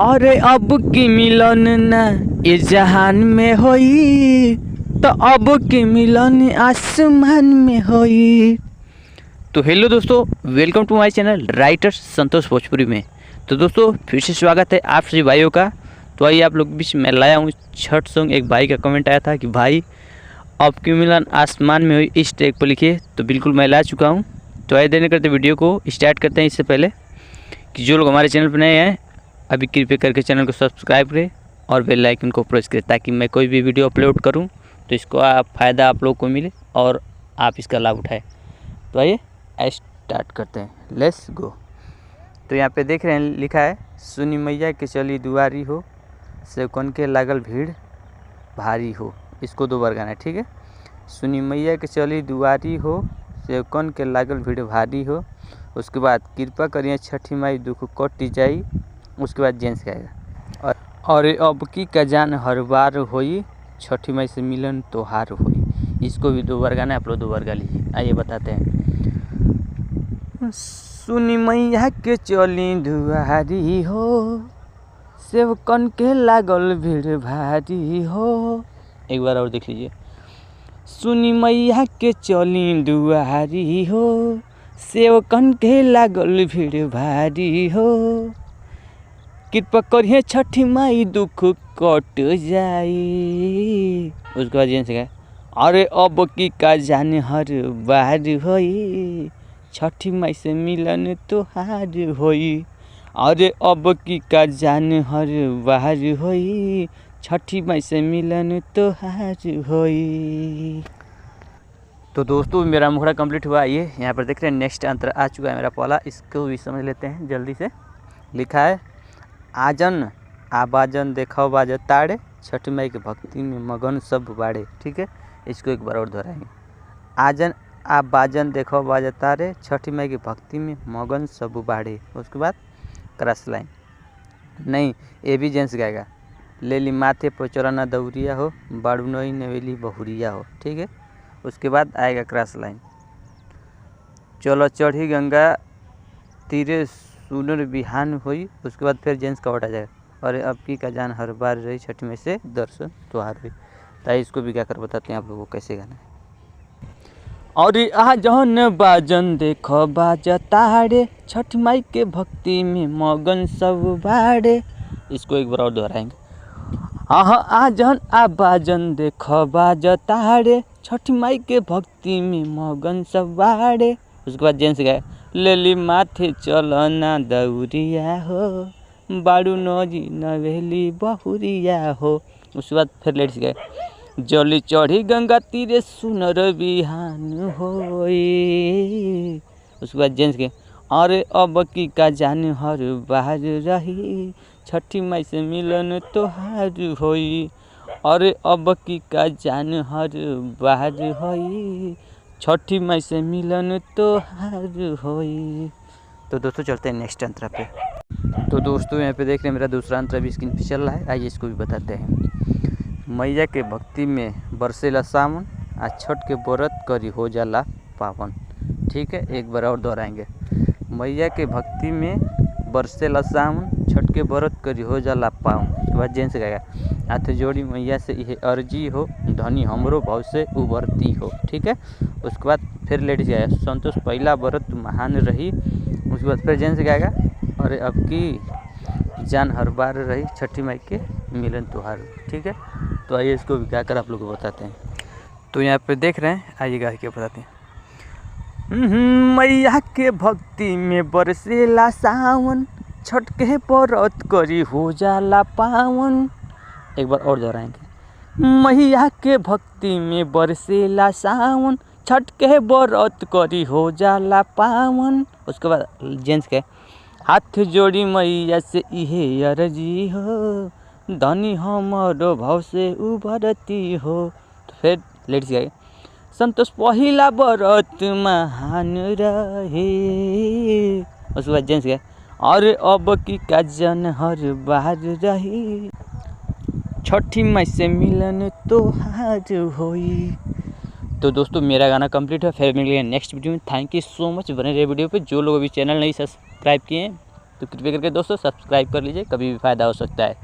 अरे अब की मिलन ना ये जहान में होई, तो अब की मिलन आसमान में होई। तो हेलो दोस्तों, welcome to my channel writer Santosh Bhojpuri में। तो दोस्तों फिर से स्वागत है आप सभी भाइयों का। तो आइए आप लोग बीच में लाया हूँ छठ सॉन्ग। एक भाई का कमेंट आया था कि भाई अब की मिलन आसमान में हुई, इस ट्रैक पर लिखिए। तो बिल्कुल मैं ला चुका हूँ। तो आइए देने करते वीडियो को स्टार्ट करते हैं। इससे पहले कि जो लोग हमारे चैनल पर नए हैं अभी कृपया करके चैनल को सब्सक्राइब करें और बेल आइकन को प्रेस करें, ताकि मैं कोई भी वीडियो अपलोड करूं तो इसको फ़ायदा आप लोग को मिले और आप इसका लाभ उठाएं। तो आइए स्टार्ट करते हैं, लेट्स गो। तो यहाँ पे देख रहे हैं लिखा है, सुनी मैया के चली दुआरी हो, सेवकन के लागल भीड़ भारी हो। इसको दो बार गाना है, ठीक है। सुनी मैया के चली दुआरी हो, सेवकन के लागल भीड़ भारी हो। उसके बाद कृपा करिए छठी माई दुख कट जाई। उसके बाद जेंट्स गाएगा, और अब की का जान हर बार होई, छठी माई से मिलन तोहार होई। इसको भी दो बार गाना है, आप लोग दो बार गा लीजिए। आइए बताते हैं। सुनी मैया के चली दुआरी हो, सेवकन के लागल भीड़ भारी हो। एक बार और देख लीजिए। सुनी मैया के चली दुआरी हो, सेवकन के लागल भीड़ भारी हो। कृपा करिए छठी माई दुख कट जाई। उसके बाद जेंट्स गए, अरे अब की का जाने हर बार होई, छठी माई से मिलन तोहार होई। अरे अब की का जाने हर बार होई, छठी माई से मिलन तोहार होई। तो दोस्तों मेरा मुखड़ा कंप्लीट हुआ। ये यहाँ पर देख रहे हैं नेक्स्ट अंतर आ चुका है मेरा पहला। इसको भी समझ लेते हैं जल्दी से। लिखा है, आजन आबाजन देखो बाज ताड़े, छठ माई के भक्ति में मगन सब बाड़े। ठीक है, इसको एक बार और दोहराएंगे। आजन आबाजन देखो बाज ताड़े, छठ माई के भक्ति में मगन सब बाड़े। उसके बाद क्रॉस लाइन नहीं, ये भी जेंट्स गाएगा। ले ली माथे पर चरना दौरिया हो, बाड़ू नई नवेली बहुरिया हो। ठीक है, उसके बाद आएगा क्रॉस लाइन। चलो चढ़ी गंगा तीरे सुनर बिहान हुई। उसके बाद फिर जेंट्स का वर्ड आ जाएगा, और अब की का जान हर बार रही, छठी में से दर्शन त्योहार हुई। ताकि इसको भी गा कर बताते हैं आप लोगों को कैसे गाना है। और आ जौन बाजन देखो बाजा ताड़े, छठ माई के भक्ति में मगन सब बाड़े। इसको एक बार और दोहराएंगे। आ जौन आ बाजन देखो बाजा ताड़े, छठ माई के भक्ति में मगन सब बाड़े। उसके बाद जेंट्स गए, लेली माथे चलना दौरिया हो, बाड़ू नौजी नवेली बहुरिया हो। उसके बाद फिर लेट्स गए, जली चढ़ी गंगा तीरे सुनर बिहान होई। उसके बाद जेंट्स गए, अरे अब की का जान हर बार रही, छठी माई से मिलन तोहार होई। अरे अब की का जान हर बार होई, छठी माई से मिलन तोहार होई। तो दोस्तों चलते हैं नेक्स्ट अंतरा पे। तो दोस्तों यहाँ पे देख रहे हैं मेरा दूसरा अंतरा भी स्क्रीन पे चल रहा है। आइए इसको भी बताते हैं। मैया के भक्ति में बरसेला सावन, आ छठ के व्रत करी हो जाला पावन। ठीक है, एक बार और दोहराएंगे। मैया के भक्ति में बरसेला सावन, छठ के व्रत करी हो जाला पावन। उसके बाद जेंट्स गाएगा, हाथ जोड़ी मैया से यह अर्जी हो, धनी हमरो भाव से उभरती हो। ठीक है, उसके बाद फिर लेडीज गाएगा, संतोष पहला व्रत महान रही। उसके बाद फिर जेंट्स गाएगा, और अब की जान हर बार रही, छठी माई के मिलन त्योहार। ठीक है, तो आइए इसको भी गा कर आप लोग को बताते हैं। तो यहाँ पे देख रहे हैं, आइए गा के बताते हैं। मैया के भक्ति में बरसेला सावन, छठ के व्रत करी हो जाला पावन। एक बार और दोहराएंगे। मैया के भक्ति में बरसेला सावन, छठ के व्रत करी हो जाला पावन। उसके बाद जेंट्स के, हाथ जोड़ी मैया से इहे अर्जी हो, धनी हमरो भाव से उभरती हो। तो फिर लेट्स गए, संतोष पहिला व्रत महान रहे। उसके बाद जेंट्स गए, अरे अब की का जन हर बार रही, छठी माई से मिलन तोहार होई। तो दोस्तों मेरा गाना कंप्लीट है। फिर मिलेंगे नेक्स्ट वीडियो में। थैंक यू सो मच बने रहे वीडियो पे। जो लोग अभी चैनल नहीं सब्सक्राइब किए हैं तो कृपया करके दोस्तों सब्सक्राइब कर लीजिए, कभी भी फ़ायदा हो सकता है।